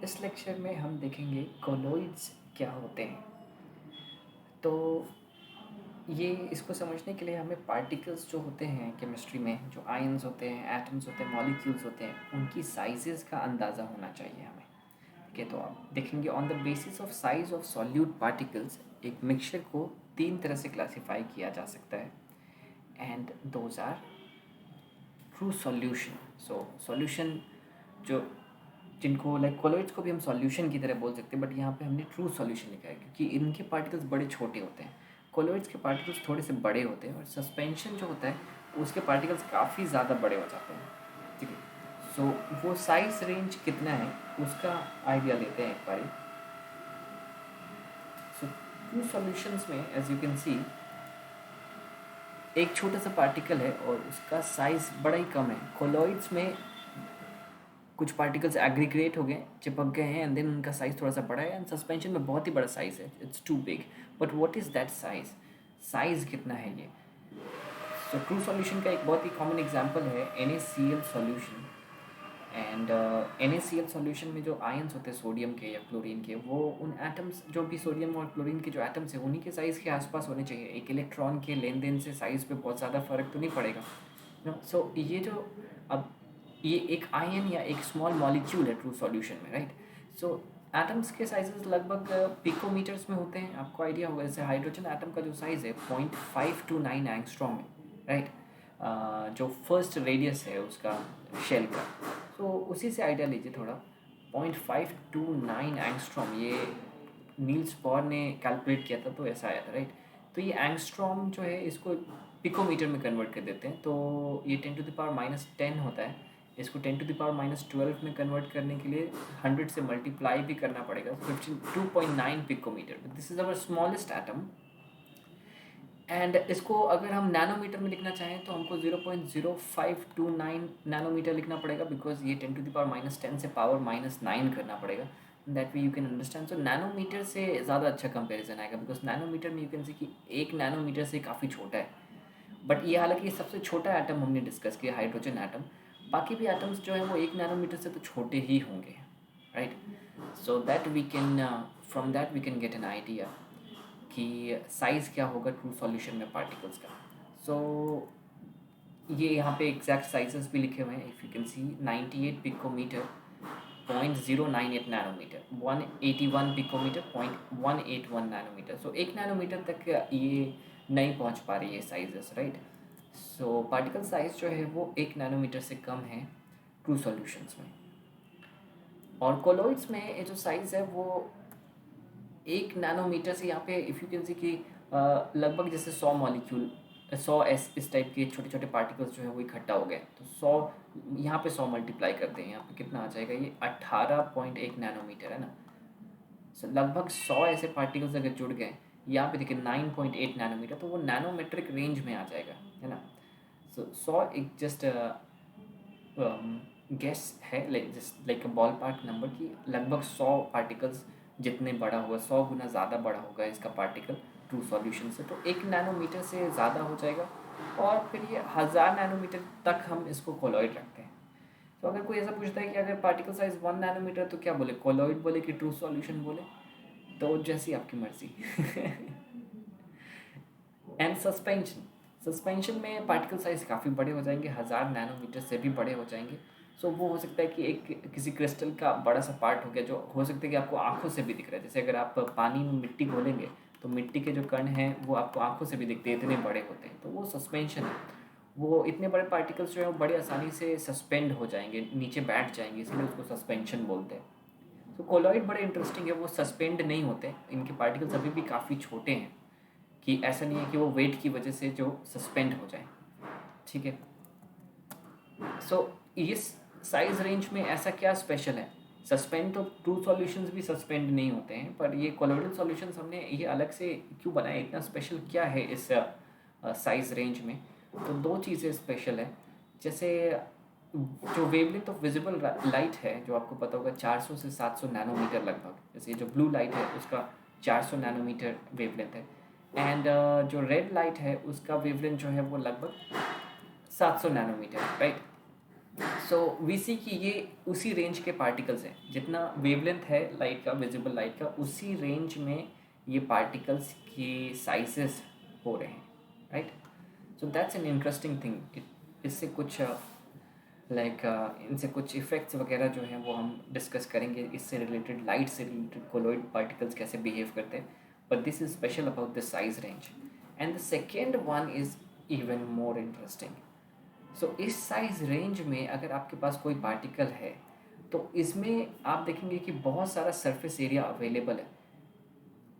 इस लेक्चर में हम देखेंगे कोलोइड्स क्या होते हैं। तो ये इसको समझने के लिए हमें पार्टिकल्स जो होते हैं केमिस्ट्री में, जो आयन्स होते हैं, एटम्स होते हैं, मॉलिक्यूल्स होते हैं, उनकी साइजेस का अंदाज़ा होना चाहिए हमें। ठीक है, तो आप देखेंगे on the basis of size of solute particles एक मिक्सचर को 3 तरह से क्लासीफाई किया जा सकता है, and those are true solution. So solution जो जिनको लाइक कोलोइड्स को भी हम सॉल्यूशन की तरह बोल सकते हैं, बट यहाँ पे हमने ट्रू सॉल्यूशन लिखा है क्योंकि इनके पार्टिकल्स बड़े छोटे होते हैं। कोलोइड्स के पार्टिकल्स थोड़े से बड़े होते हैं और सस्पेंशन जो होता है उसके पार्टिकल्स काफ़ी ज़्यादा बड़े हो जाते हैं। ठीक है, सो वो साइज रेंज कितना है उसका आइडिया लेते हैं एक बारी। सो ट्रू सॉल्यूशंस में एज यू कैन सी एक छोटा सा पार्टिकल है और उसका साइज बड़ा ही कम है। कोलोइड्स में कुछ पार्टिकल्स एग्रीगेट हो गए, चिपक गए हैं, एंड देन उनका साइज थोड़ा सा बड़ा है, एंड सस्पेंशन में बहुत ही बड़ा साइज है, it's too big. But what is that size? Size कितना है ये? सो ट्रू सॉल्यूशन का एक बहुत ही कॉमन एग्जांपल है NaCl solution. And NaCl solution में जो आयंस होते हैं सोडियम के या क्लोरीन के, वो उन एटम्स जो भी सोडियम और क्लोरीन के जो एटम्स हैं उन्हीं के साइज़ के आसपास होने चाहिए। एक इलेक्ट्रॉन के लेन देन से साइज़ पे बहुत ज़्यादा फ़र्क तो नहीं पड़ेगा। सो ये जो अब ये एक आयन या एक स्मॉल मॉलिक्यूल है ट्रू सॉल्यूशन में, राइट। सो एटम्स के साइजेस लगभग पिकोमीटर्स में होते हैं। आपको आइडिया होगा, जैसे हाइड्रोजन एटम का जो साइज़ है 0.529 एंगस्ट्रॉम है, राइट। जो फर्स्ट रेडियस है उसका शेल का, तो उसी से आइडिया लीजिए थोड़ा। 0.529 एंगस्ट्रॉम, ये नील्स बॉर ने कैलकुलेट किया था तो ऐसा आया था, राइट। तो ये एंगस्ट्रॉम जो है इसको पिकोमीटर में कन्वर्ट कर देते हैं, तो ये 10⁻⁻10 होता है। इसको 10⁻⁻12 में कन्वर्ट करने के लिए 100 से मल्टीप्लाई भी करना पड़ेगा, 52.9 picometre. This is our smallest atom. And इसको अगर हम नैनोमीटर में लिखना चाहें तो हमको 0.0529 नैनोमीटर लिखना पड़ेगा, बिकॉज ये 10⁻⁻10 से पावर -9 करना पड़ेगा। That way you can understand. So nanometre से ज़्यादा अच्छा कंपेरिजन आएगा, बिकॉज नैनोमीटर में यू कैन सी कि 1 नैनोमीटर से काफ़ी छोटा है। बट ये हालांकि सबसे छोटा एटम हमने डिस्कस किया, हाइड्रोजन एटम। बाकी भी एटम्स जो है वो 1 नैनोमीटर से तो छोटे ही होंगे, right. So that we can from that we can get an idea कि साइज़ क्या होगा ट्रू सॉल्यूशन में पार्टिकल्स का। सो ये यहाँ पे एग्जैक्ट साइजेस भी लिखे हुए हैं, if you can see 98 picometre 0.098 nanometre, 181 picometre 0.181 nanometre. So 1 nanometre तक ये नहीं पहुँच पा रही है sizes, right. So particle size जो है वो 1 नैनोमीटर से कम है ट्रू सॉल्यूशंस में। और कोलोइड्स में ये जो साइज़ है वो 1 नैनोमीटर से, यहाँ पे इफ़ यू कैन सी कि लगभग जैसे 100 मॉलिक्यूल 100 इस टाइप के छोटे छोटे पार्टिकल्स जो है वो इकट्ठा हो गए, तो 100 यहाँ पे 100 मल्टीप्लाई करते हैं, यहाँ पे कितना आ जाएगा, ये 18.1 नैनोमीटर है ना। सो लगभग 100 ऐसे पार्टिकल्स अगर जुड़ गए, यहाँ पे देखिए 9.8 नैनोमीटर, तो वो नैनोमेट्रिक रेंज में आ जाएगा, है ना। सो 100 एक जस्ट गेस है, लाइक बॉल पार्क नंबर की लगभग 100 पार्टिकल्स जितने बड़ा होगा, 100 गुना ज़्यादा बड़ा होगा इसका पार्टिकल ट्रू सॉल्यूशन से, तो 1 नैनोमीटर से ज़्यादा हो जाएगा। और फिर ये 1000 नैनोमीटर तक हम इसको कोलॉइड रखते हैं। तो अगर कोई ऐसा पूछता है कि अगर पार्टिकल साइज 1 नैनोमीटर तो क्या बोले, कोलॉइड बोले कि ट्रू सॉल्यूशन बोले, तो जैसी आपकी मर्जी। एंड सस्पेंशन में पार्टिकल साइज काफ़ी बड़े हो जाएंगे, 1000 नैनोमीटर से भी बड़े हो जाएंगे। सो वो हो सकता है कि एक किसी क्रिस्टल का बड़ा सा पार्ट हो गया, जो हो सकता है कि आपको आंखों से भी दिख रहा है। जैसे अगर आप पानी में मिट्टी घोलेंगे तो मिट्टी के जो कण हैं वो आपको आंखों से भी दिखते हैं, इतने बड़े होते हैं, तो वो सस्पेंशन है। वो इतने बड़े पार्टिकल्स जो है वो बड़े आसानी से सस्पेंड हो जाएंगे, नीचे बैठ जाएंगे, इसलिए उसको सस्पेंशन बोलते हैं। तो कोलॉइड बड़े इंटरेस्टिंग है, वो सस्पेंड नहीं होते, इनके पार्टिकल्स अभी भी काफ़ी छोटे हैं, कि ऐसा नहीं है कि वो वेट की वजह से जो सस्पेंड हो जाए, ठीक है। सो इस साइज रेंज में ऐसा क्या स्पेशल है? सस्पेंड तो ट्रू सॉल्यूशंस भी सस्पेंड नहीं होते हैं, पर ये कोलोइडल सॉल्यूशंस हमने ये अलग से क्यों बनाया, इतना स्पेशल क्या है इस साइज रेंज में? तो 2 चीज़ें स्पेशल है। जैसे जो वेवलेंथ ऑफ विजिबल लाइट है, जो आपको पता होगा 400 से 700 नैनोमीटर लगभग, जैसे जो ब्लू लाइट है उसका 400 नैनोमीटर वेवलेंथ है, एंड जो रेड लाइट है उसका वेवलेंथ जो है वो लगभग 700 नैनोमीटर, राइट। सो वी सी कि ये उसी रेंज के पार्टिकल्स हैं, जितना वेवलेंथ है लाइट का, विजिबल लाइट का, उसी रेंज में ये पार्टिकल्स की साइजेस हो रहे हैं, right. So that's an interesting thing. इससे कुछ इनसे कुछ इफ़ेक्ट्स वगैरह जो हैं वो हम डिस्कस करेंगे, इससे रिलेटेड, लाइट से रिलेटेड कोलॉइड पार्टिकल्स कैसे बिहेव करते हैं। But this is special about the size range. And the second one is even more interesting. So इस साइज रेंज में अगर आपके पास कोई पार्टिकल है तो इसमें आप देखेंगे कि बहुत सारा सरफेस एरिया अवेलेबल है।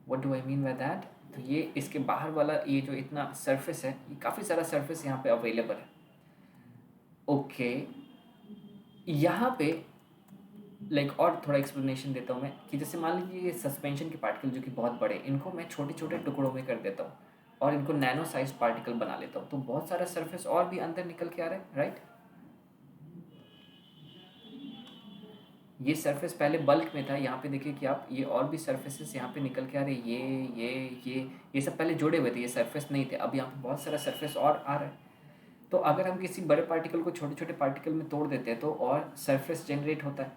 What do I mean by that? तो ये इसके बाहर वाला ये जो इतना सरफेस है, ये काफ़ी सारा सरफेस यहाँ पे अवेलेबल है। ओके, यहाँ पे और थोड़ा एक्सप्लेनेशन देता हूँ मैं कि जैसे मान लीजिए ये सस्पेंशन के पार्टिकल जो कि बहुत बड़े, इनको मैं छोटे छोटे टुकड़ों में कर देता हूँ और इनको नैनो साइज पार्टिकल बना लेता हूँ, तो बहुत सारा सरफेस और भी अंदर निकल के आ रहा है, राइट। ये सरफेस पहले बल्क में था, यहाँ पे देखिए कि आप ये और भी सरफेसेस यहाँ पे निकल के आ रहे हैं, ये सब पहले जुड़े हुए थे, ये सरफेस नहीं थे, अब यहाँ पे बहुत सारा सरफेस और आ रहा है। तो अगर हम किसी बड़े पार्टिकल को छोटे छोटे पार्टिकल में तोड़ देते हैं तो और सरफेस जनरेट होता है।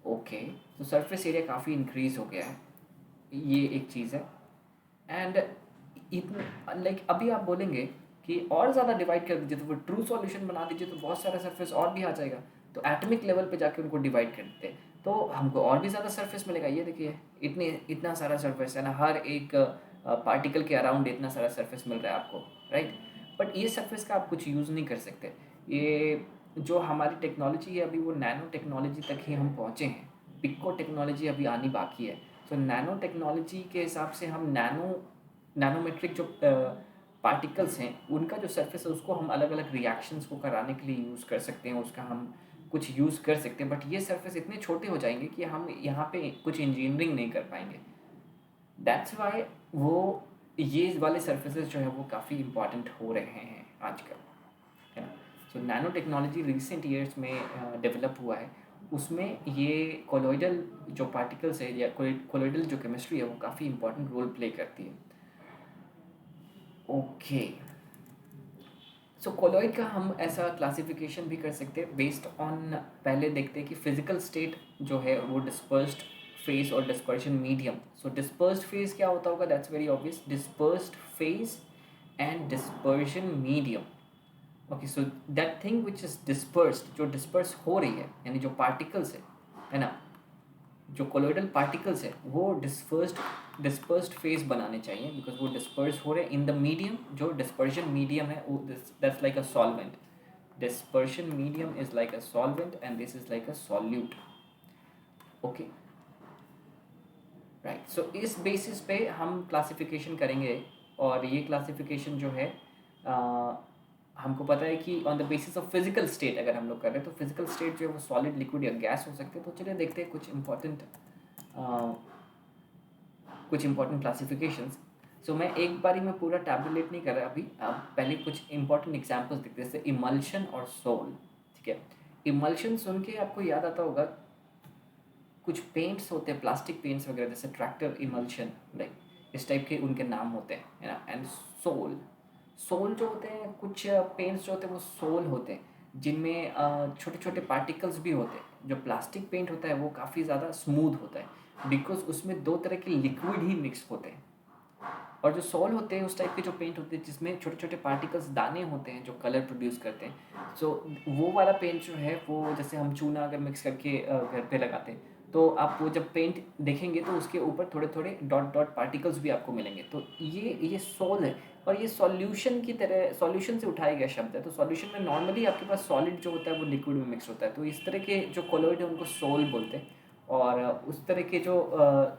ओके, तो सरफेस एरिया काफ़ी इंक्रीज हो गया है, ये एक चीज़ है। एंड इतना अभी आप बोलेंगे कि और ज़्यादा डिवाइड कर दीजिए, तो वो ट्रू सॉल्यूशन बना दीजिए तो बहुत सारा सरफेस और भी आ जाएगा। तो एटॉमिक लेवल पे जाके उनको डिवाइड कर देते हैं तो हमको और भी ज़्यादा सरफेस मिलेगा। ये देखिए इतना सारा सरफेस है ना, हर एक पार्टिकल के अराउंड इतना सारा सरफेस मिल रहा है आपको, राइट। बट ये सरफेस का आप कुछ यूज़ नहीं कर सकते। ये जो हमारी टेक्नोलॉजी है अभी वो नैनो टेक्नोलॉजी तक ही हम पहुँचे हैं, पिको टेक्नोलॉजी अभी आनी बाकी है। तो नैनो टेक्नोलॉजी के हिसाब से हम नैनोमेट्रिक जो पार्टिकल्स हैं उनका जो सरफेस है उसको हम अलग अलग रिएक्शंस को कराने के लिए यूज़ कर सकते हैं, उसका हम कुछ यूज़ कर सकते हैं। बट ये सरफेस इतने छोटे हो जाएंगे कि हम यहाँ पे कुछ इंजीनियरिंग नहीं कर पाएंगे। दैट्स वाई वो ये वाले सरफेसेस जो है वो काफ़ी इंपॉर्टेंट हो रहे हैं आजकल, है ना। सो नैनो टेक्नोलॉजी रिसेंट ईयर्स में डेवलप हुआ है, उसमें ये कोलॉइडल जो पार्टिकल्स है या कोलॉइडल जो केमिस्ट्री है वो काफ़ी इंपॉर्टेंट रोल प्ले करती है। ओके, सो कोलॉइड का हम ऐसा क्लासिफिकेशन भी कर सकते हैं बेस्ड ऑन, पहले देखते हैं कि फिजिकल स्टेट जो है वो डिस्पर्स्ड फेज और डिस्पर्शन मीडियम। सो डिस्पर्स्ड फेज क्या होता होगा? That's very obvious, dispersed phase and dispersion medium. Okay, so that thing which is dispersed, जो डिस्पर्स हो रही है, यानी जो पार्टिकल्स है ना, जो कोलोइडल पार्टिकल्स है वो डिस्पर्स्ड फेज बनाने चाहिए, बिकॉज वो डिस्पर्स हो रहे इन द मीडियम। जो डिस्पर्शन मीडियम है वो that's like a solvent. Dispersion medium is like a solvent and this is like a solute. Okay, right. So इस बेसिस पे हम क्लासिफिकेशन करेंगे, और ये क्लासिफिकेशन जो है हमको पता है कि on the basis of physical state अगर हम लोग कर रहे हैं तो फिजिकल स्टेट जो है वो सॉलिड, लिक्विड या गैस हो सकते हैं। तो चलिए देखते हैं कुछ इंपॉर्टेंट क्लासिफिकेशंस। सो मैं एक बारी में पूरा टैबुलेट नहीं कर रहा अभी, पहले कुछ इंपॉर्टेंट एग्जांपल्स देखते हैं, जैसे इमल्शन और सोल। ठीक है, इमल्शन सुन के आपको याद आता होगा कुछ पेंट्स होते हैं, प्लास्टिक पेंट्स वगैरह, जैसे ट्रैक्टर इमल्शन, लाइक इस टाइप के उनके नाम होते हैं, है ना। एंड सोल जो होते हैं, कुछ पेंट्स जो होते हैं वो सोल होते हैं जिनमें छोटे छोटे पार्टिकल्स भी होते हैं। जो प्लास्टिक पेंट होता है वो काफ़ी ज़्यादा स्मूथ होता है बिकॉज उसमें दो तरह के लिक्विड ही मिक्स होते हैं। और जो सोल होते हैं उस टाइप के जो पेंट होते हैं जिसमें छोटे छोटे पार्टिकल्स, दाने होते हैं जो कलर प्रोड्यूस करते हैं। सो वो वाला पेंट जो है वो, जैसे हम चूना अगर मिक्स करके घर पे लगाते हैं तो आप वो जब पेंट देखेंगे तो उसके ऊपर थोड़े थोड़े डॉट डॉट पार्टिकल्स भी आपको मिलेंगे। तो ये सोल है, और ये सॉल्यूशन की तरह, सॉल्यूशन से उठाया गया शब्द है। तो सॉल्यूशन में नॉर्मली आपके पास सॉलिड जो होता है वो लिक्विड में मिक्स होता है, तो इस तरह के जो कोलॉइड है उनको सोल बोलते हैं। और उस तरह के जो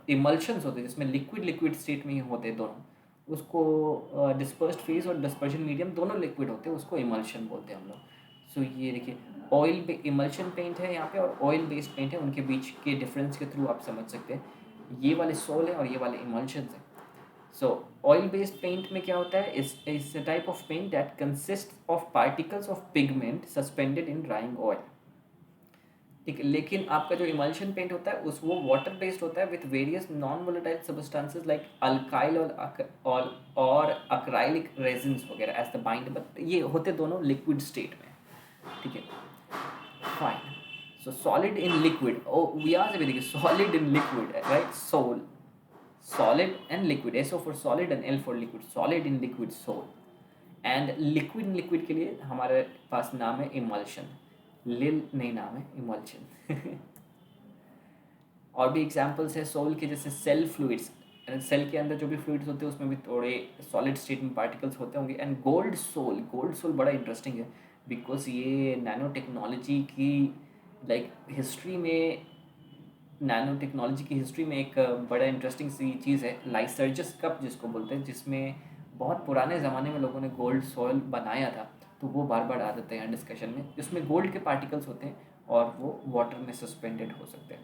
इमल्शंस होते हैं जिसमें लिक्विड लिक्विड स्टेट में ही होते हैं दोनों, उसको डिस्पर्स्ड फेज और डिस्पर्शन मीडियम दोनों लिक्विड होते हैं, उसको इमल्शन बोलते हैं हम लोग। सो ये देखिए, ऑयल इमल्शन पेंट है यहाँ पे और ऑयल बेस्ड पेंट है, उनके बीच के डिफरेंस के थ्रू आप समझ सकते हैं। ये वाले सोल है और ये वाले इमल्शन है। सो ऑयल बेस्ड पेंट में क्या होता है, is a type of paint that consist of particles of pigment suspended in drying oil. ठीक है, लेकिन आपका जो इमल्शन पेंट होता है उस वो वाटर बेस्ड होता है with various non volatile substances like alkyl और अक्राइलिक रेजिन्स वगैरह एज द बाइंड, बट ये होते दोनों लिक्विड स्टेट में। ठीक है, Fine. So solid in liquid. Oh, we are the solid in liquid, right? Sol. Solid and liquid. SO for solid and L for liquid. Solid in liquid, sol. And liquid liquid के लिए हमारे पास नाम है emulsion. लिल नहीं नाम है, emulsion. और भी एग्जांपल्स है सोल के, जैसे सेल फ्लूइड्स. सेल के अंदर जो भी फ्लूइड्स होते हैं उसमें भी थोड़े सॉलिड स्टेट में पार्टिकल्स होते होंगे. And gold sol. Gold sol बड़ा इंटरेस्टिंग है बिकॉज ये नैनो टेक्नोलॉजी की हिस्ट्री में, नैनो टेक्नोलॉजी की हिस्ट्री में एक बड़ा इंटरेस्टिंग सी चीज़ है. लाइसर्जस कप जिसको बोलते हैं, जिसमें बहुत पुराने ज़माने में लोगों ने गोल्ड सॉइल बनाया था. तो वो बार बार आ जाते हैं डिस्कशन में. जिसमें गोल्ड के पार्टिकल्स होते हैं और वो वाटर में सस्पेंडेड हो सकते हैं.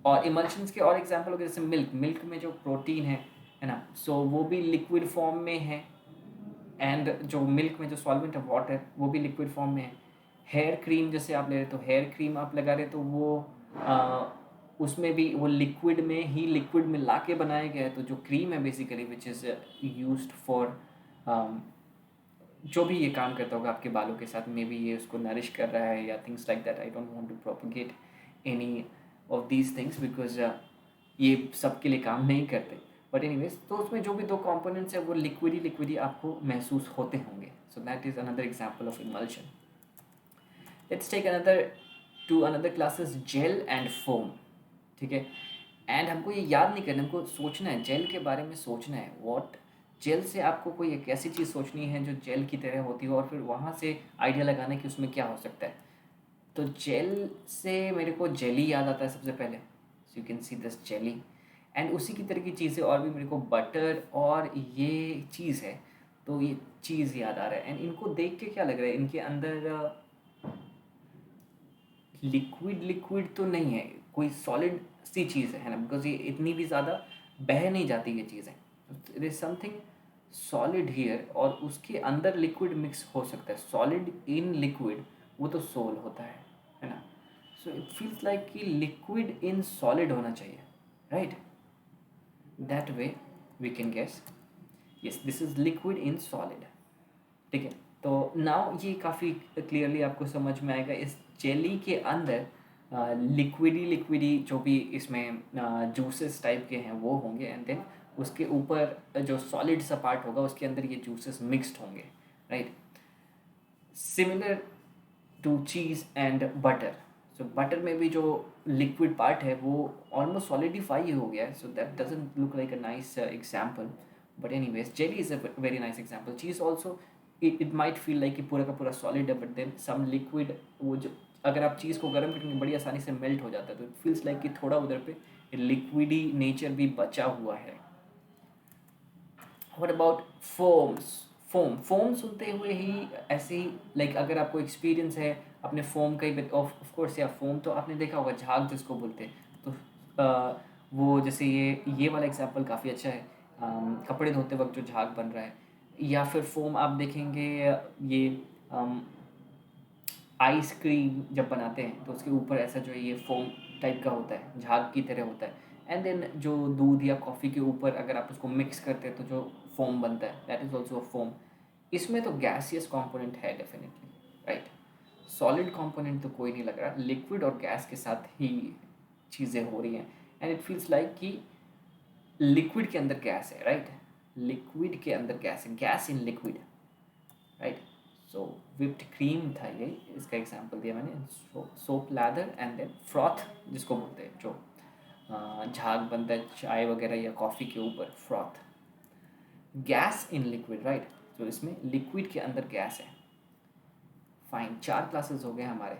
और इमल्शंस के और एग्जांपल हो गए जैसे मिल्क. मिल्क में जो प्रोटीन है ना, सो वो भी लिक्विड फॉर्म में है. एंड जो मिल्क में जो सॉल्वेंट है वाटर, वो भी लिक्विड फॉर्म में है. हेयर क्रीम जैसे आप ले रहे, तो हेयर क्रीम आप लगा रहे तो वो उसमें भी वो लिक्विड में ही, लिक्विड में ला के बनाया गया है. तो जो क्रीम है basically which is used for जो भी ये काम करता होगा आपके बालों के साथ, मे बी ये उसको नरिश कर रहा है या things like that. I don't want to propagate any of these things because ये सबके लिए काम नहीं करते. बट एनीवेज, तो उसमें जो भी दो कंपोनेंट्स है वो लिक्विडी आपको महसूस होते होंगे. So that is another example of emulsion. Let's take another classes, gel and foam. ठीक है. एंड हमको ये याद नहीं करना, हमको सोचना है जेल के बारे में. सोचना है व्हाट जेल से आपको कोई एक ऐसी चीज़ सोचनी है जो जेल की तरह होती हो, और फिर वहाँ से आइडिया लगाना कि उसमें क्या हो सकता है. तो जेल से मेरे को जेली याद आता है सबसे पहले. So you can see this jelly. And उसी की तरह की चीज़ें और भी मेरे को बटर और ये चीज़ है, तो ये चीज़ याद आ रहा है. एंड इनको देख के क्या लग रहा है, इनके अंदर लिक्विड तो नहीं है, कोई सॉलिड सी चीज़ है ना, बिकॉज ये इतनी भी ज़्यादा बह नहीं जाती ये चीज़ें. There is something solid here, और उसके अंदर लिक्विड मिक्स हो सकता है. सॉलिड इन लिक्विड, वो तो सोल होता है ना. सो इट फील्स लाइक कि लिक्विड इन सॉलिड होना चाहिए, right. That way we can guess. Yes, this is liquid in solid. ठीक है. तो नाउ ये काफ़ी क्लियरली आपको समझ में आएगा. इस जेली के अंदर लिक्विडी जो भी इसमें जूसेस टाइप के हैं वो होंगे. एंड देन उसके ऊपर जो सॉलिड सा पार्ट होगा उसके अंदर ये जूसेस मिक्स्ड होंगे, right. Similar to cheese and butter. So butter में भी जो लिक्विड पार्ट है वो ऑलमोस्ट सॉलिडिफाई हो गया है. So that doesn't look like a nice example. But anyways, jelly is a very nice example. Cheese also it might feel like कि पूरा का पूरा सॉलिड है, बट देन सम लिक्विड, वो जो अगर आप चीज़ को गर्म करेंगे बड़ी आसानी से मेल्ट हो जाता है. तो इट फील्स लाइक कि थोड़ा उधर पे लिक्विडी नेचर भी बचा हुआ है. What about foams. फोम सुनते हुए ही ऐसे ही अगर आपको एक्सपीरियंस है अपने फोम का ही, ऑफ कोर्स या फोम तो आपने देखा होगा, झाग जिसको बोलते हैं. तो वो जैसे ये वाला एग्जांपल काफ़ी अच्छा है. कपड़े धोते वक्त जो झाग बन रहा है, या फिर फोम आप देखेंगे ये आइसक्रीम जब बनाते हैं तो उसके ऊपर ऐसा जो है ये फोम टाइप का होता है, झाग की तरह होता है. एंड देन जो दूध या कॉफ़ी के ऊपर अगर आप उसको मिक्स करते हैं तो जो फोम बनता है, that is also a foam. इसमें तो गैसियस कंपोनेंट है डेफिनेटली, राइट. सॉलिड कंपोनेंट तो कोई नहीं लग रहा. लिक्विड और गैस के साथ ही चीज़ें हो रही हैं. एंड इट फील्स लाइक कि लिक्विड के अंदर गैस है, राइट. लिक्विड के अंदर गैस है, gas in liquid, right. So whipped cream था ये, इसका एग्जांपल दिया मैंने. Soap lather and then froth जिसको बोलते हैं, जो झाग बनता है चाय वगैरह या कॉफ़ी के ऊपर, froth. Gas in liquid, right. तो इसमें लिक्विड के अंदर गैस है. फाइन, 4 क्लासेस हो गए हमारे.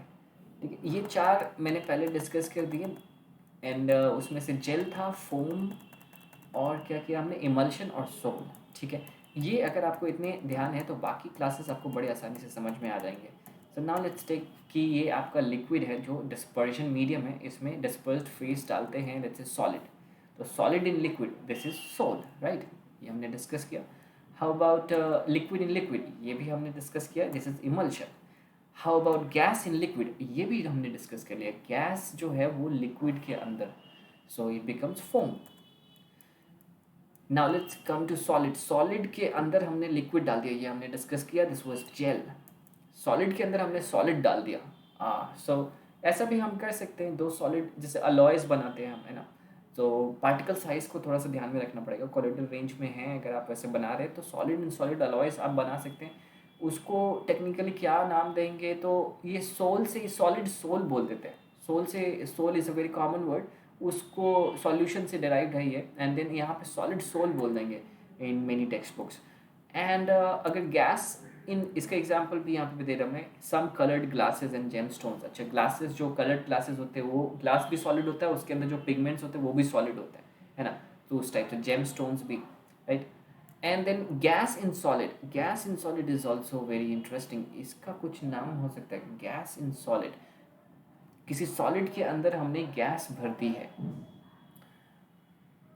ठीक है. ये 4 मैंने पहले डिस्कस कर दिए. एंड उसमें से जेल था, फोम, और क्या किया हमने, इमल्शन और सोल. ठीक है. ये अगर आपको इतने ध्यान है तो बाकी क्लासेस आपको बड़े आसानी से समझ में आ जाएंगे. सो नाउ लेट्स टेक कि ये आपका लिक्विड है जो डिस्पर्शन मीडियम है, इसमें डिस्पर्स्ड फेस डालते हैं, लेट्स से सॉलिड. तो solid in liquid, this is sol, right. ये हमने डिस्कस किया. How about liquid in liquid, ये भी हमने डिस्कस किया, this is emulsion. How about gas in liquid, ये भी हमने डिस्कस कर लिया. गैस जो है वो लिक्विड के अंदर, so it becomes foam. Now let's come to solid. Solid के अंदर हमने लिक्विड डाल दिया, ये हमने डिस्कस किया, दिस वाज जेल. सॉलिड के अंदर हमने सॉलिड डाल दिया। सो ऐसा भी हम कर सकते हैं, दो सॉलिड जैसे अलॉयस बनाते हैं हम, है ना। तो पार्टिकल साइज़ को थोड़ा सा ध्यान में रखना पड़ेगा, कोलोइडल रेंज में है अगर आप वैसे बना रहे हैं तो सॉलिड एंड सॉलिड अलॉयस आप बना सकते हैं। उसको टेक्निकली क्या नाम देंगे, तो ये सोल से सॉलिड सोल बोल देते हैं। सोल से, sol is a very common word, उसको सॉल्यूशन से डिराइव्ड है ये, एंड देन यहाँ पे सॉलिड सोल बोल देंगे in many text books. And अगर गैस, इन इसका एग्जांपल भी यहाँ पे दे रहा हूँ मैं, some coloured glasses and gem stones. अच्छा, ग्लासेस जो कलर्ड ग्लासेस होते हैं वो ग्लास भी सॉलिड होता है, उसके अंदर जो पिगमेंट्स होते हैं वो भी सॉलिड होते हैं, है ना। तो उस टाइप से जेम स्टोन्स भी, right. And then gas in solid is also very interesting. इसका कुछ नाम हो सकता है, गैस इन सॉलिड। किसी सॉलिड के अंदर हमने गैस भर दी है।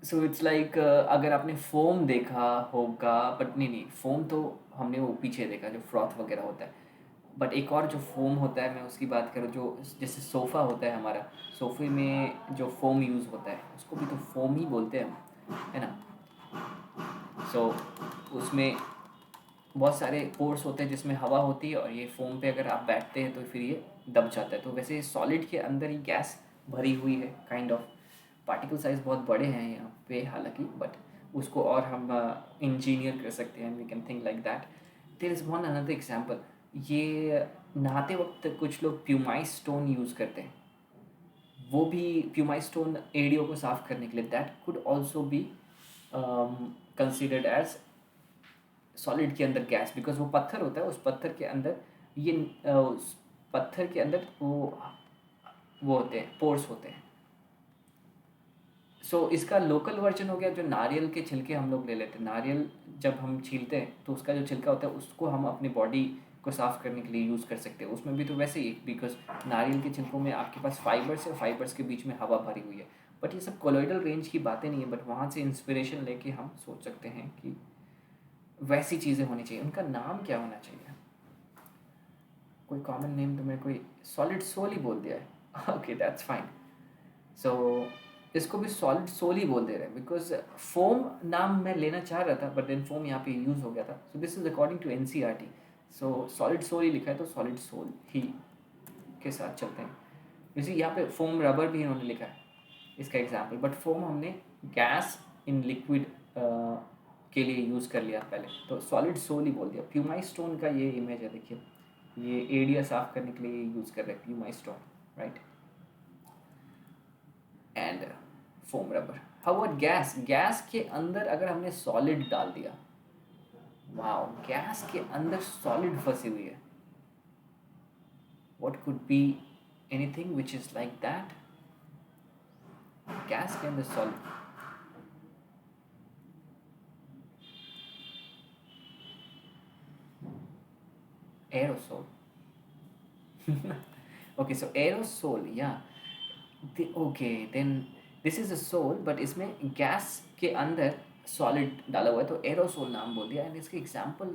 सो इट्स लाइक, अगर आपने फोम देखा होगा, बट नहीं, फोम तो हमने वो पीछे देखा जो फ्रॉथ वगैरह होता है। बट एक और जो फोम होता है, मैं उसकी बात करूँ, जो जैसे सोफ़ा होता है हमारा, सोफ़े में जो फोम यूज़ होता है उसको भी तो फोम ही बोलते हैं हम, है ना। सो उसमें बहुत सारे पोर्स होते हैं जिसमें हवा होती है, और ये फोम पे अगर आप बैठते हैं तो फिर ये दब जाता है। तो वैसे सॉलिड के अंदर ही गैस भरी हुई है, काइंड ऑफ। पार्टिकल साइज़ बहुत बड़े हैं यहाँ पे हालांकि, बट उसको और हम इंजीनियर कर सकते हैं, we can think like that. There is one another example. ये नहाते वक्त कुछ लोग प्यूमाइस स्टोन यूज़ करते हैं, वो भी प्यूमाइस स्टोन एडियो को साफ़ करने के लिए, that could also be considered as solid के अंदर गैस, बिकॉज वो पत्थर होता है, उस पत्थर के अंदर ये उस पत्थर के अंदर वो होते हैं, पोर्स होते हैं। सो इसका लोकल वर्जन हो गया जो नारियल के छिलके हम लोग ले लेते हैं। नारियल जब हम छीलते हैं तो उसका जो छिलका होता है उसको हम अपनी बॉडी को साफ़ करने के लिए यूज़ कर सकते हैं। उसमें भी तो वैसे ही, बिकॉज नारियल के छिलकों में आपके पास फाइबर्स है, फाइबर्स के बीच में हवा भरी हुई है। बट ये सब कोलोइडल रेंज की बातें नहीं है, बट वहाँ से इंस्पिरेशन लेके हम सोच सकते हैं कि वैसी चीज़ें होनी चाहिए। उनका नाम क्या होना चाहिए, कोई कॉमन नेम तो मेरे कोई सॉलिड सोल ही बोल दिया है। Okay, that's fine. सो इसको भी सॉलिड सोल ही बोल दे रहे हैं, बिकॉज फोम नाम मैं लेना चाह रहा था, बट देन फोम यहाँ पे यूज़ हो गया था। So this is according to NCERT. So solid sol ही लिखा है, तो सॉलिड सोल ही के साथ चलते हैं। जैसे यहाँ पे फोम रबर भी इन्होंने लिखा है इसका एग्जाम्पल, बट फोम हमने गैस इन लिक्विड के लिए यूज़ कर लिया पहले, तो सॉलिड सोल ही बोल दिया। प्यूमाइस स्टोन का ये इमेज है, देखिए, ये एरिया साफ करने के लिए यूज़ कर रहे हैं pumice stone, right. And foam rubber. How about gas? Gas के अंदर अगर हमने सॉलिड डाल दिया, वाओ, गैस के अंदर सॉलिड फंसी हुई है, what could be anything which is like that. Gas के अंदर solid, aerosol. Okay, so aerosol, yeah. Okay, then this is a sol, but इसमें गैस के अंदर सॉलिड डाला हुआ है, तो एरोसोल नाम बोल दिया। एंड इसके एग्जाम्पल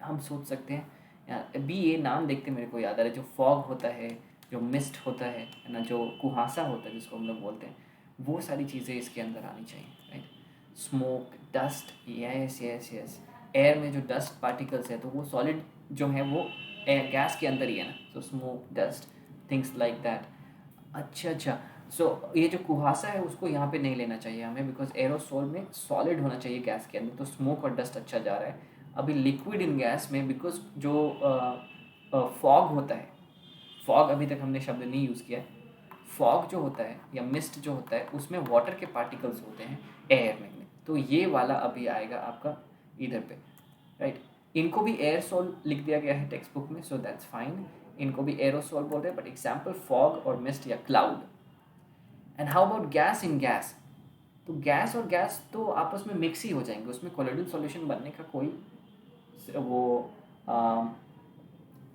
हम सोच सकते हैं, अभी ये नाम देखते मेरे को याद आ रहा है, जो फॉग होता है, जो मिस्ट होता है ना, जो कुहासा होता है जिसको हम लोग बोलते हैं, वो सारी चीज़ें इसके अंदर आनी चाहिए, right. Smoke, dust, yes yes yes. Air में जो डस्ट पार्टिकल्स है तो वो सॉलिड जो है वो एयर गैस के अंदर ही है ना, तो smoke, dust, things like that. अच्छा, सो ये जो कुहासा है उसको यहाँ पे नहीं लेना चाहिए हमें, बिकॉज एरोसोल में सॉलिड होना चाहिए गैस के अंदर, तो स्मोक और डस्ट अच्छा जा रहा है। अभी लिक्विड इन गैस में, बिकॉज जो फॉग होता है, फॉग अभी तक हमने शब्द नहीं यूज़ किया है। फॉग जो होता है या मिस्ट जो होता है उसमें वाटर के पार्टिकल्स होते हैं एयर में, तो ये वाला अभी आएगा आपका इधर पे, राइट। इनको भी एयरसोल लिख दिया गया है टेक्स्ट बुक में, सो दैट्स फाइन। इनको भी एरोसोल बोल रहे हैं, बट एग्जाम्पल फॉग और मिस्ट या cloud. And how about gas in gas? तो गैस और गैस तो आपस में मिक्स ही हो जाएंगे, उसमें कोलोइडल सॉल्यूशन बनने का कोई वो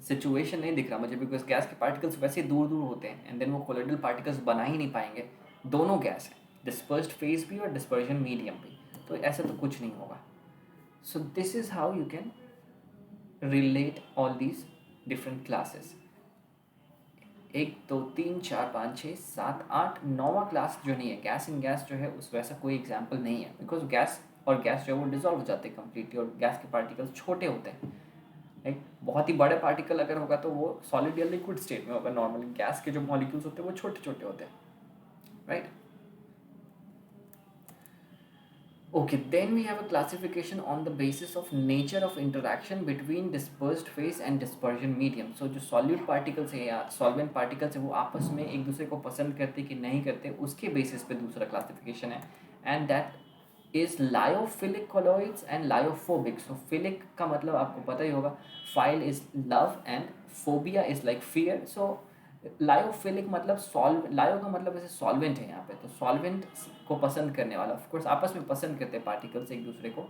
सिचुएशन नहीं दिख रहा मुझे, बिकॉज गैस के पार्टिकल्स वैसे दूर दूर होते हैं, एंड देन वो कोलोइडल पार्टिकल्स बना ही नहीं पाएंगे। दोनों गैस है, डिस्पर्स्ड फेज भी और डिस्पर्जन मीडियम भी, तो ऐसा तो कुछ नहीं होगा। So this is how you can relate all these different classes. 1 2 3 4 5 6 7 8 9वां क्लास जो नहीं है, गैस इन गैस जो है, उस वैसा कोई एग्जाम्पल नहीं है, बिकॉज गैस और गैस जो है वो डिजॉल्व हो जाते हैं कम्प्लीटली, और गैस के पार्टिकल्स छोटे होते हैं। राइट। बहुत ही बड़े पार्टिकल अगर होगा तो वो सॉलिड या लिक्विड स्टेट में होगा। नॉर्मली गैस के जो मॉलिक्यूल्स होते हैं वो छोटे छोटे होते हैं, right. Okay, then we have a classification on the basis of nature of interaction between dispersed phase and dispersion medium. So जो solute particles है या solvent particles है वो आपस में एक दूसरे को पसंद करते कि नहीं करते, उसके basis पे दूसरा classification है, and that is lyophilic colloids and lyophobic. So philic का मतलब आपको पता ही होगा, phile is love and phobia is like fear. So lyophilic मतलब लायो का मतलब ऐसे सॉल्वेंट है यहाँ पे, तो सॉल्वेंट को पसंद करने वाला, ऑफ कोर्स आपस में पसंद करते हैं पार्टिकल्स एक दूसरे को,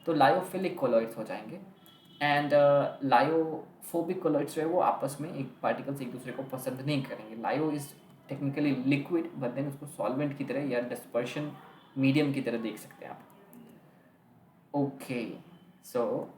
तो लायोफिलिक कोलॉइड्स हो जाएंगे। एंड लायोफोबिक कोलॉइड्स जो है वो आपस में एक पार्टिकल्स एक दूसरे को पसंद नहीं करेंगे। Lyo is technically liquid, but then उसको सॉल्वेंट की तरह या डिस्पर्शन मीडियम की तरह देख सकते हैं आप। ओके, सो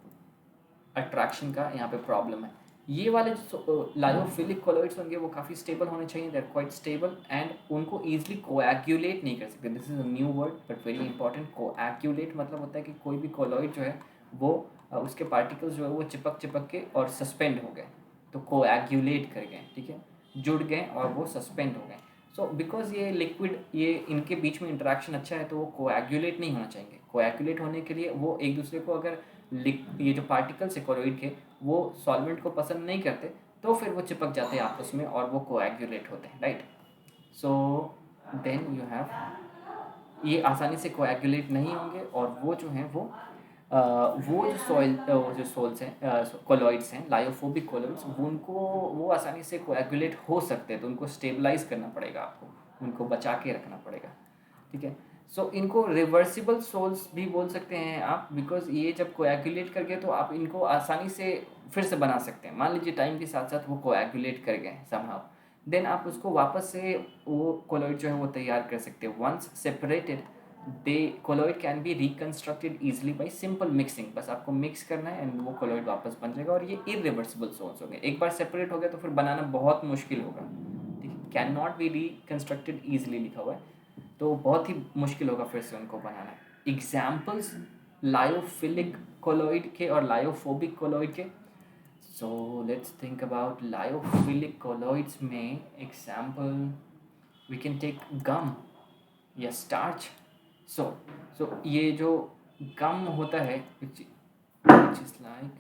अट्रैक्शन का यहाँ पे प्रॉब्लम है। ये वाले जो लायोफिलिक कोलॉइड्स होंगे वो काफ़ी स्टेबल होने चाहिए, देर क्वाइट स्टेबल, एंड उनको ईजिली कोएगुलेट नहीं कर सकते। This is a new word but very important. Coagulate मतलब होता है कि कोई भी कोलॉइड जो है वो उसके पार्टिकल्स जो है वो चिपक चिपक के और सस्पेंड हो गए, तो कोएगुलेट कर गए, ठीक है, जुड़ गए और वो सस्पेंड हो गए। सो बिकॉज ये लिक्विड, ये इनके बीच में इंटरेक्शन अच्छा है तो वो कोएगुलेट नहीं होना चाहिए। कोएगुलेट होने के लिए वो एक दूसरे को अगर ये जो पार्टिकल्स है कोलॉइड के वो सॉल्वेंट को पसंद नहीं करते तो फिर वो चिपक जाते हैं आपस में और वो कोएगुलेट होते हैं, right. So then you have, ये आसानी से कोएगुलेट नहीं होंगे और वो जो हैं वो जो सोल्स हैं कोलॉइड्स हैं लायोफोबिक कोलॉइड्स, वो आसानी से कोएगुलेट हो सकते हैं, तो उनको स्टेबलाइज करना पड़ेगा आपको, उनको बचा के रखना पड़ेगा, ठीक है। सो इनको रिवर्सिबल सोल्स भी बोल सकते हैं आप, बिकॉज ये जब कोएगुलेट कर गए तो आप इनको आसानी से फिर से बना सकते हैं। मान लीजिए टाइम के साथ साथ वो कोएगुलेट कर गए समहाउ, देन आप उसको वापस से वो कोलॉइड जो है वो तैयार कर सकते हैं। Once separated the colloid can be reconstructed easily by simple mixing, बस आपको मिक्स करना है एंड वो कोलॉइड वापस बन जाएगा और ये इरिवर्सिबल सोल्स हो गए। एक बार सेपरेट हो गया तो फिर बनाना बहुत मुश्किल होगा, ठीक है, can not be reconstructed easily लिखा हुआ है, तो बहुत ही मुश्किल होगा फिर से उनको बनाना। एग्जाम्पल्स लायोफिलिक कोलॉइड के और लायोफोबिक कोलॉइड के, so let's think about lyophilic colloids में एग्जाम्पल वी कैन टेक गम या स्टार्च। सो ये जो गम होता है which is like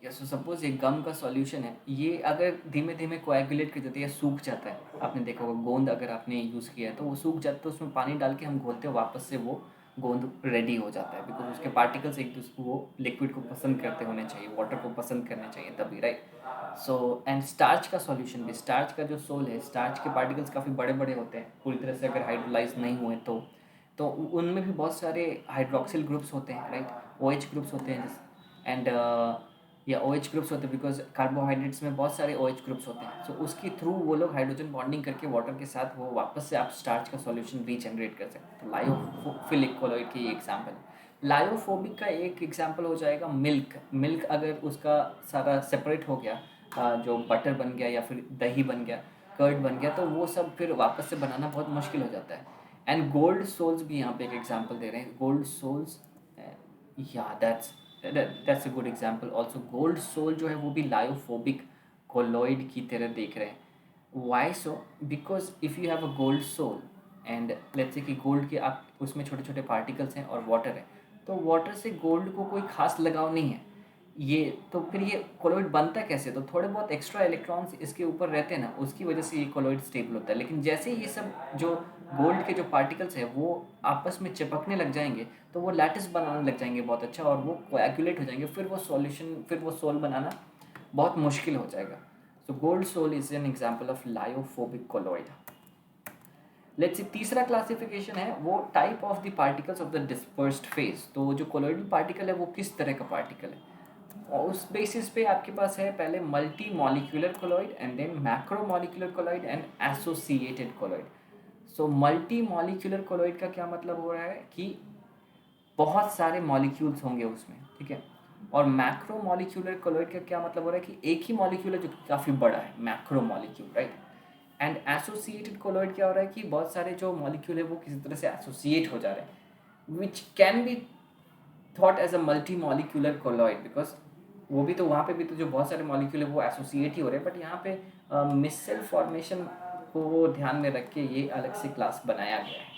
so suppose ये गम का सॉल्यूशन है, ये अगर धीमे धीमे कोएगुलेट कर जाता है या सूख जाता है, आपने देखा होगा गोंद अगर आपने यूज़ किया है तो वो सूख जाता है, तो उसमें पानी डाल के हम घोलते हैं, वापस से वो गोंद रेडी हो जाता है, बिकॉज उसके पार्टिकल्स एक दूसरे वो लिक्विड को पसंद करते होने चाहिए, वाटर को पसंद करने चाहिए तभी, राइट। सो एंड स्टार्च का सॉल्यूशन भी, स्टार्च का जो सोल है, स्टार्च के पार्टिकल्स काफ़ी बड़े बड़े होते हैं पूरी तरह से अगर हाइड्रोलाइज नहीं हुए तो उनमें भी बहुत सारे हाइड्रोक्सिल ग्रुप्स होते हैं, राइट, OH ग्रुप्स होते हैं, एंड या OH ग्रुप्स होते हैं, बिकॉज कार्बोहाइड्रेट्स में बहुत सारे OH ग्रुप्स होते हैं। सो उसकी थ्रू वो लोग हाइड्रोजन बॉन्डिंग करके वाटर के साथ वो वापस से आप स्टार्च का सॉल्यूशन रीजनरेट कर सकते हैं। तो लायोफिलिक कोलॉइड की एग्जाम्पल है। लायोफोबिक का एक एग्जाम्पल हो जाएगा मिल्क अगर उसका सारा सेपरेट हो गया, जो बटर बन गया या फिर दही बन गया, कर्ड बन गया, तो वो सब फिर वापस से बनाना बहुत मुश्किल हो जाता है। एंड गोल्ड सोल्स भी यहाँ पे एक एग्जाम्पल दे रहे हैं, गोल्ड सोल्स, या that's a good example also. Gold sol जो है वो भी लायोफोबिक कोलॉइड की तरह देख रहे हैं। Why so? Because if you have a gold sol and let's say कि गोल्ड के आप उसमें छोटे छोटे पार्टिकल्स हैं और वाटर है, तो वाटर से गोल्ड को कोई खास लगाव नहीं है, ये तो फिर ये कोलॉइड बनता कैसे? तो थोड़े बहुत एक्स्ट्रा इलेक्ट्रॉन्स इसके ऊपर रहते हैं ना, उसकी वजह से ये कोलॉइड स्टेबल होता है। लेकिन जैसे ये सब जो गोल्ड के जो पार्टिकल्स हैं वो आपस में चिपकने लग जाएंगे तो वो लैटिस बनाने लग जाएंगे बहुत अच्छा, और वो कोएगुलेट हो जाएंगे, फिर वो सोल बनाना बहुत मुश्किल हो जाएगा। So gold sol is an example of lyophobic colloid. Let's see तीसरा क्लासिफिकेशन है वो type of the particles of the dispersed phase. तो जो कोलॉइडल पार्टिकल है वो किस तरह का पार्टिकल है, और उस बेसिस पे आपके पास है पहले multi molecular colloid and then macro molecular colloid and associated colloid. So multi molecular colloid का क्या मतलब हो रहा है कि बहुत सारे मॉलिक्यूल्स होंगे उसमें, ठीक है। और मैक्रो मॉलिक्यूलर कोलॉइड का क्या मतलब हो रहा है कि एक ही मॉलिक्यूल है जो काफ़ी बड़ा है, macro molecule, right. And associated colloid क्या हो रहा है कि बहुत सारे जो मॉलिक्यूल है वो किसी तरह से एसोसिएट हो जा रहे हैं। Which can be thought as a multi molecular colloid, because वो भी तो वहाँ पे भी तो जो बहुत सारे मॉलिक्यूल है वो एसोसिएट ही हो रहे हैं, बट यहाँ पे मिसल फॉर्मेशन को ध्यान में रख के ये अलग से क्लास बनाया गया है.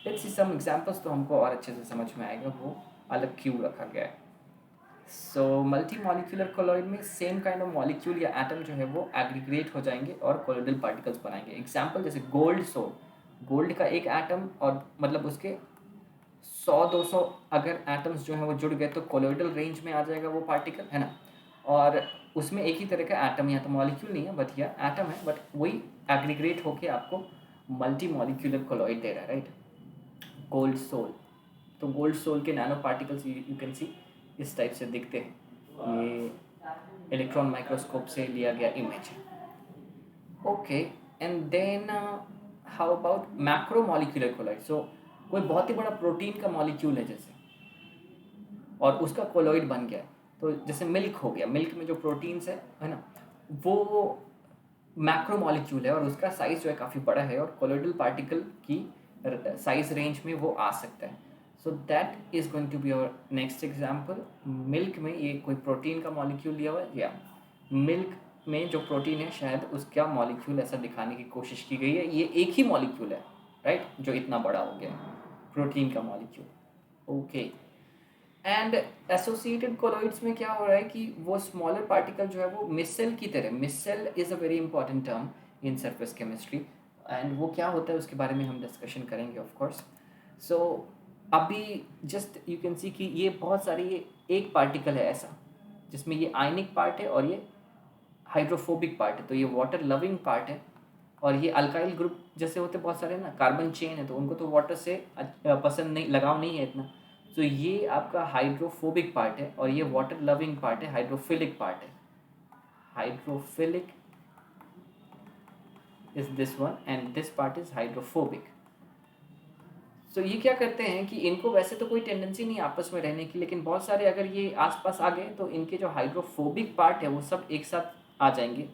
लेट्स सी सम एग्जांपल्स, तो हमको और अच्छे से समझ में आएगा वो अलग क्यों रखा गया है. सो मल्टी मॉलिक्यूलर कोलॉइड में सेम काइंड ऑफ मॉलिक्यूल या एटम जो है वो एग्रीग्रेट हो जाएंगे और कोलोइडल पार्टिकल्स बनाएंगे. एग्जांपल जैसे गोल्ड सोल, गोल्ड का एक एटम और मतलब उसके 100-200 अगर एटम्स जो हैं वो जुड़ गए तो कोलोइडल रेंज में आ जाएगा वो पार्टिकल, है ना. और उसमें एक ही तरह का एटम, या तो मॉलिक्यूल नहीं है बट या एटम है, बट वही एग्रीग्रेट होके आपको मल्टी मॉलिक्यूलर कोलॉइड दे रहा है, राइट. गोल्ड सोल, तो गोल्ड सोल के नैनो पार्टिकल्स यू कैन सी इस टाइप से दिखते हैं. ये इलेक्ट्रॉन माइक्रोस्कोप से लिया गया इमेज है. Okay, and then how about macro molecular colloid. So कोई बहुत ही बड़ा प्रोटीन का मॉलिक्यूल है जैसे, और उसका कोलॉइड बन गया, तो जैसे मिल्क हो गया, मिल्क में जो प्रोटीन्स है ना, वो मैक्रो मॉलिक्यूल है और उसका साइज जो है काफ़ी बड़ा है और कोलोइडल पार्टिकल की साइज रेंज में वो आ सकता है. So that is going to be our next example. Milk में ये कोई प्रोटीन का मॉलिक्यूल लिया हुआ है, या मिल्क में जो प्रोटीन है शायद उसका मॉलिक्यूल ऐसा दिखाने की कोशिश की गई है, ये एक ही मॉलिक्यूल है, राइट, जो इतना बड़ा हो गया प्रोटीन का molecule. Okay, and associated colloids में क्या हो रहा है कि वो स्मॉलर पार्टिकल जो है वो मिसल की तरह, micelle is a very important term in surface chemistry, and वो क्या होता है उसके बारे में हम डिस्कशन करेंगे ऑफ कोर्स. सो अभी जस्ट यू कैन सी कि ये बहुत सारे, ये एक पार्टिकल है ऐसा जिसमें ये आयनिक पार्ट है और ये हाइड्रोफोबिक पार्ट है, तो ये वाटर लविंग पार्ट है. और ये अल्काइल ग्रुप जैसे होते बहुत सारे ना, कार्बन चेन है, तो उनको तो वाटर से पसंद नहीं, लगाव नहीं है इतना. तो ये आपका हाइड्रोफोबिक पार्ट है और ये वाटर लविंग पार्ट है, हाइड्रोफिलिक पार्ट है. Hydrophilic is this one and this part is hydrophobic. तो ये क्या करते हैं कि इनको वैसे तो कोई टेंडेंसी नहीं आपस में रहने की, लेकिन बहुत सारे अगर ये आसपास आ गए तो इनके जो हाइड्रोफोबिक पार्ट है वो सब एक साथ आ जाएंगे,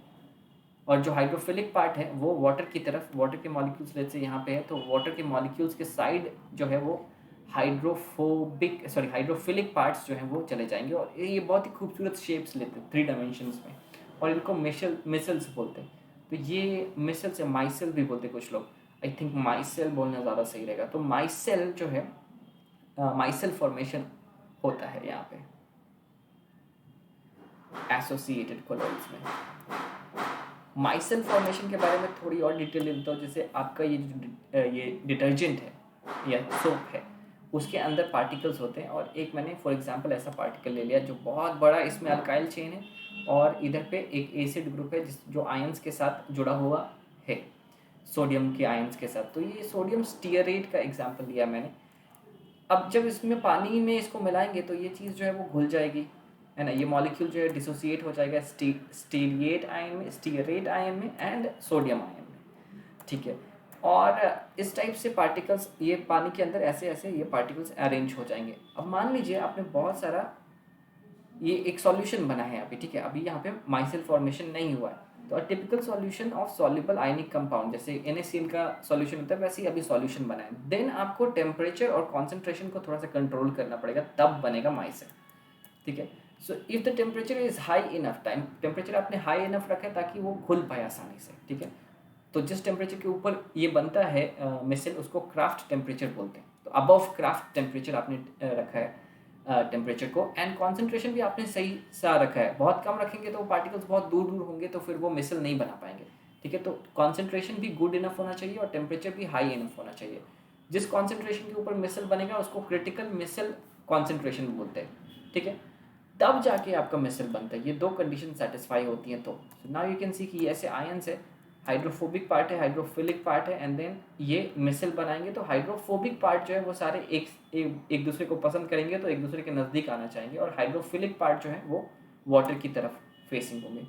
और जो हाइड्रोफिलिक पार्ट है वो वाटर की तरफ, वाटर के मॉलिक्यूल्स जैसे यहाँ पे है तो वाटर के मॉलिक्यूल्स के साइड जो है वो हाइड्रोफिलिक पार्ट्स जो हैं वो चले जाएंगे, और ये बहुत ही खूबसूरत शेप्स लेते हैं 3 डायमेंशंस में, और इनको मिसल्स बोलते हैं. तो ये मिसल्स या माइसेल भी बोलते हैं कुछ लोग, आई थिंक माइसेल बोलना ज़्यादा सही रहेगा. तो माइसेल जो है, माइसेल फॉर्मेशन होता है यहाँ पे एसोसिएटेड कोलॉइड्स में. माइसेल फॉर्मेशन के बारे में थोड़ी और डिटेल लेता हूँ. जैसे आपका ये डिटर्जेंट है या सोप है, उसके अंदर पार्टिकल्स होते हैं, और एक मैंने फॉर एग्जांपल ऐसा पार्टिकल ले लिया जो बहुत बड़ा, इसमें अल्काइल चेन है और इधर पे एक एसिड ग्रुप है जो आयंस के साथ जुड़ा हुआ है, सोडियम के आयंस के साथ. तो ये सोडियम स्टीयरेट का एग्जाम्पल लिया मैंने. अब जब इसमें पानी में इसको मिलाएंगे तो ये चीज़ जो है वो घुल जाएगी, है ना. ये मॉलिक्यूल जो है डिसोसिएट हो जाएगा स्टीरिएट आयन में एंड सोडियम आयन में, ठीक है. और इस टाइप से पार्टिकल्स ये पानी के अंदर ऐसे ऐसे ये पार्टिकल्स अरेंज हो जाएंगे. अब मान लीजिए आपने बहुत सारा, ये एक सॉल्यूशन बना है अभी, ठीक है, अभी यहाँ पे माइसेल फॉर्मेशन नहीं हुआ है. तो typical solution of soluble ionic compound, जैसे NaCl का सॉल्यूशन होता है वैसे ही अभी सॉल्यूशन बना है. देन आपको टेम्परेचर और कॉन्सेंट्रेशन को थोड़ा सा कंट्रोल करना पड़ेगा, तब बनेगा माइसेल, ठीक है. So if the temperature is high enough, temperature आपने हाई इनफ रखा है ताकि वो घुल पाए आसानी से, ठीक है. तो जिस टेम्परेचर के ऊपर ये बनता है मिसल, उसको क्राफ्ट टेम्परेचर बोलते हैं. तो अबव क्राफ्ट टेम्परेचर आपने रखा है टेम्परेचर को, एंड कॉन्सेंट्रेशन भी आपने सही सा रखा है. बहुत कम रखेंगे तो पार्टिकल्स बहुत दूर दूर होंगे तो फिर वो मिसल नहीं बना पाएंगे, ठीक है. तो कॉन्सेंट्रेशन भी गुड इनफ होना चाहिए और टेम्परेचर भी हाई इनफ होना चाहिए. जिस कॉन्सेंट्रेशन के ऊपर मिसल बनेगा उसको क्रिटिकल मिसल कॉन्सेंट्रेशन बोलते हैं, ठीक है. तब जाके आपका मिसल बनता है. ये 2 कंडीशन सेटिस्फाई होती हैं. तो नाउ यू कैन सी कि ऐसे आयंस है, हाइड्रोफोबिक पार्ट है, हाइड्रोफिलिक पार्ट है, एंड देन ये मिसल बनाएंगे. तो हाइड्रोफोबिक पार्ट जो है वो सारे एक दूसरे को पसंद करेंगे, तो एक दूसरे के नज़दीक आना चाहेंगे, और हाइड्रोफिलिक पार्ट जो है वो वाटर की तरफ फेसिंग होंगे.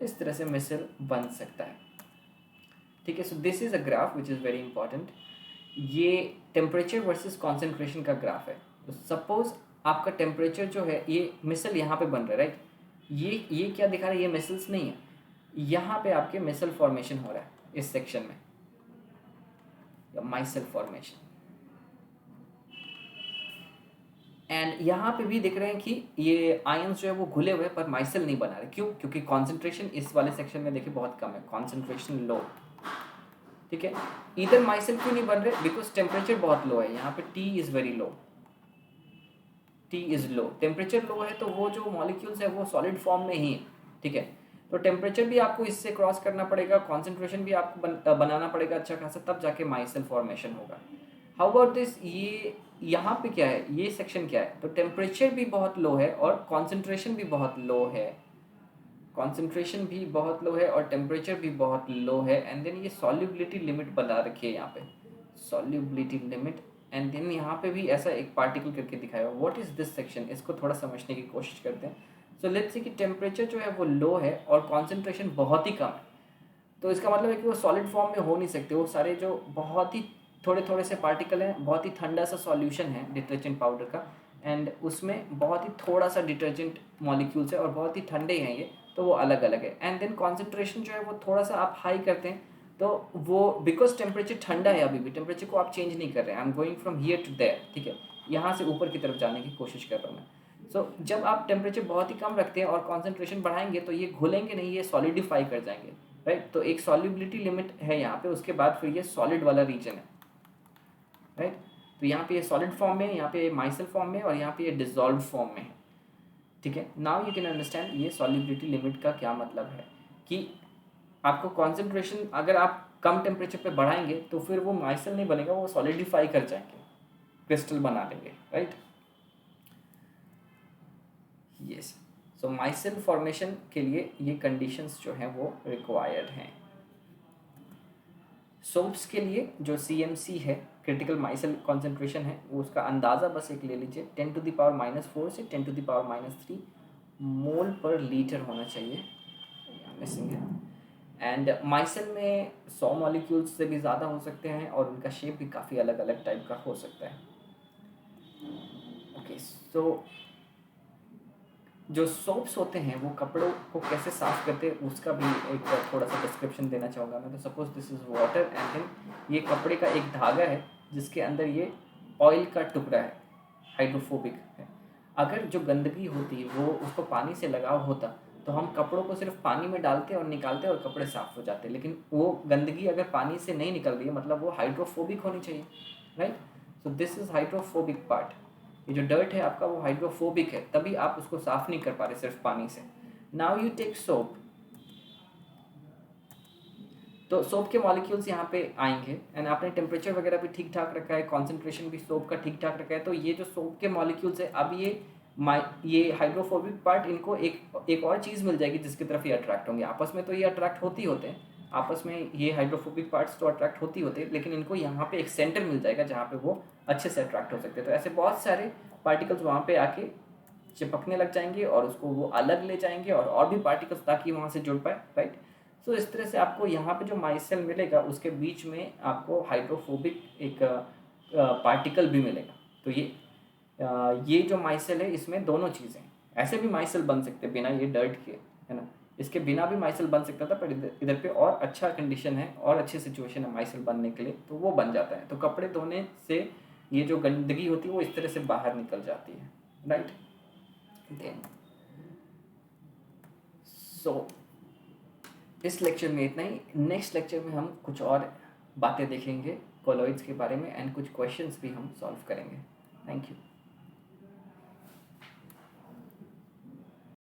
इस तरह से मिसल बन सकता है, ठीक है. So this is a graph which is very important. ये टेम्परेचर वर्सेस कॉन्सेंट्रेशन का ग्राफ है. तो सपोज आपका टेम्परेचर जो है, ये मिसल यहाँ पे बन रहा है, राइट. ये क्या दिखा रहा है, ये मिसल्स नहीं है, यहाँ पे आपके मिसल फॉर्मेशन हो रहा है इस सेक्शन में, या माइसल फॉर्मेशन. एंड यहाँ पे भी दिख रहे हैं कि ये आयंस जो है वो घुले हुए हैं पर माइसेल नहीं बना रहे। क्यों? क्योंकि कॉन्सेंट्रेशन इस वाले सेक्शन में देखिए बहुत कम है, कॉन्सेंट्रेशन लो, ठीक है। इधर माइसेल क्यों नहीं बन रहे? बिकॉज टेम्परेचर बहुत लो है, यहाँ पे T is very low, T is low, temperature low है तो वो जो मॉलिक्यूल्स है वो सॉलिड फॉर्म में ही है, ठीक है। तो टेम्परेचर भी आपको इससे क्रॉस करना पड़ेगा, कॉन्सेंट्रेशन भी आपको बनाना पड़ेगा अच्छा खासा, तब जाके माइसेल फॉर्मेशन होगा। हाउ अबाउट दिस, ये यहाँ पे क्या है, ये सेक्शन क्या है? तो टेम्परेचर भी बहुत लो है और कॉन्सेंट्रेशन भी बहुत लो है, कॉन्सेंट्रेशन भी बहुत लो है और टेम्परेचर भी बहुत लो है। एंड देन ये सॉल्युबिलिटी लिमिट बना रखी है यहाँ पे, सॉल्युबिलिटी लिमिट। एंड देन यहाँ पे भी ऐसा एक पार्टिकल करके दिखाया हुआ। व्हाट इज दिस सेक्शन, इसको थोड़ा समझने की कोशिश करते हैं। सो लेट्स सी कि टेम्परेचर जो है वो लो है और कॉन्सेंट्रेशन बहुत ही कम है, तो इसका मतलब है कि वो सॉलिड फॉर्म में हो नहीं सकते। वो सारे जो बहुत ही थोड़े थोड़े से पार्टिकल हैं, बहुत ही ठंडा सा सॉल्यूशन है डिटर्जेंट पाउडर का, एंड उसमें बहुत ही थोड़ा सा डिटर्जेंट मॉलिक्यूल्स है और बहुत ही ठंडे हैं ये, तो वो अलग अलग है। एंड देन कॉन्सेंट्रेशन जो है वो थोड़ा सा आप हाई करते हैं, तो वो बिकॉज टेम्परेचर ठंडा है, अभी भी टेम्परेचर को आप चेंज नहीं कर रहे हैं, I am going from here to there, ठीक है, यहाँ से ऊपर की तरफ जाने की कोशिश कर रहा हूँ मैं। सो जब आप टेम्परेचर बहुत ही कम रखते हैं और कॉन्सेंट्रेशन बढ़ाएंगे तो ये घुलेंगे नहीं, ये सॉलिडिफाई कर जाएंगे, राइट। तो एक सॉल्युबिलिटी लिमिट है यहाँ पे, उसके बाद फिर ये सॉलिड वाला रीजन है, राइट। तो यहाँ पे ये सॉलिड फॉर्म में है, यहाँ पे ये माइसेल फॉर्म में है और यहाँ पे ये डिसॉल्व फॉर्म में है, ठीक है। नाउ यू कैन अंडरस्टैंड ये सॉल्युबिलिटी लिमिट का क्या मतलब है, कि आपको कॉन्सेंट्रेशन अगर आप कम टेम्परेचर पे बढ़ाएंगे तो फिर वो माइसेल नहीं बनेगा, वो सॉलिडिफाई कर जाएंगे, क्रिस्टल बना देंगे, राइट। यस, सो माइसेल फॉर्मेशन के लिए ये कंडीशंस जो हैं वो रिक्वायर्ड हैं। सोप्स के लिए जो CMC है, क्रिटिकल माइसेल कॉन्सेंट्रेशन है, वो उसका अंदाज़ा बस एक ले लीजिए, 10⁻⁻4 से 10⁻³ मोल पर लीटर होना चाहिए, मिसिंग है। एंड माइसेल में 100 मॉलिक्यूल्स से भी ज़्यादा हो सकते हैं और उनका शेप भी काफ़ी अलग अलग टाइप का हो सकता है। ओके, सो जो सोप्स होते हैं वो कपड़ों को कैसे साफ़ करते हैं उसका भी एक थोड़ा सा डिस्क्रिप्शन देना चाहूँगा मैं। तो suppose this is water and then ये कपड़े का एक धागा है जिसके अंदर ये ऑयल का टुकड़ा है, हाइड्रोफोबिक है। अगर जो गंदगी होती है वो उसको पानी से लगाव होता तो हम कपड़ों को सिर्फ पानी में डालते और निकालते और कपड़े साफ़ हो जाते, लेकिन वो गंदगी अगर पानी से नहीं निकल रही है मतलब वो हाइड्रोफोबिक होनी चाहिए, right. So this is hydrophobic part. ये जो डर्ट है आपका वो हाइड्रोफोबिक है, तभी आप उसको साफ नहीं कर पा रहे सिर्फ पानी से। नाउ यू टेक सोप, तो सोप के मॉलिक्यूल्स यहाँ पे आएंगे एंड आपने टेम्परेचर वगैरह भी ठीक ठाक रखा है, कॉन्सेंट्रेशन भी सोप का ठीक ठाक रखा है, तो ये जो सोप के मॉलिक्यूल्स है अब ये हाइड्रोफोबिक पार्ट इनको एक और चीज़ मिल जाएगी जिसकी तरफ ये अट्रैक्ट होंगे। आपस में तो ये अट्रैक्ट होते हैं, आपस में ये हाइड्रोफोबिक पार्ट्स तो अट्रैक्ट होते हैं, लेकिन इनको यहाँ पे एक सेंटर मिल जाएगा जहाँ पे वो अच्छे से अट्रैक्ट हो सकते हैं। तो ऐसे बहुत सारे पार्टिकल्स वहाँ पे आके चिपकने लग जाएंगे और उसको वो अलग ले जाएंगे और भी पार्टिकल्स ताकि वहाँ से जुड़ पाए, राइट। सो इस तरह से आपको यहाँ पे जो माइसेल मिलेगा उसके बीच में आपको हाइड्रोफोबिक एक पार्टिकल भी मिलेगा। तो ये जो माइसेल है इसमें दोनों चीज़ें, ऐसे भी माइसेल बन सकते हैं बिना ये डर्ट के, है ना, इसके बिना भी माइसेल बन सकता था, पर इधर पे और अच्छा कंडीशन है और अच्छी सिचुएशन है माइसेल बनने के लिए, तो वो बन जाता है। तो कपड़े धोने से ये जो गंदगी होती है वो इस तरह से बाहर निकल जाती है, राइट। देन सो इस लेक्चर में इतना ही। नेक्स्ट लेक्चर में हम कुछ और बातें देखेंगे कोलॉइड्स के बारे में एंड कुछ क्वेश्चंस भी हम सॉल्व करेंगे। Thank you.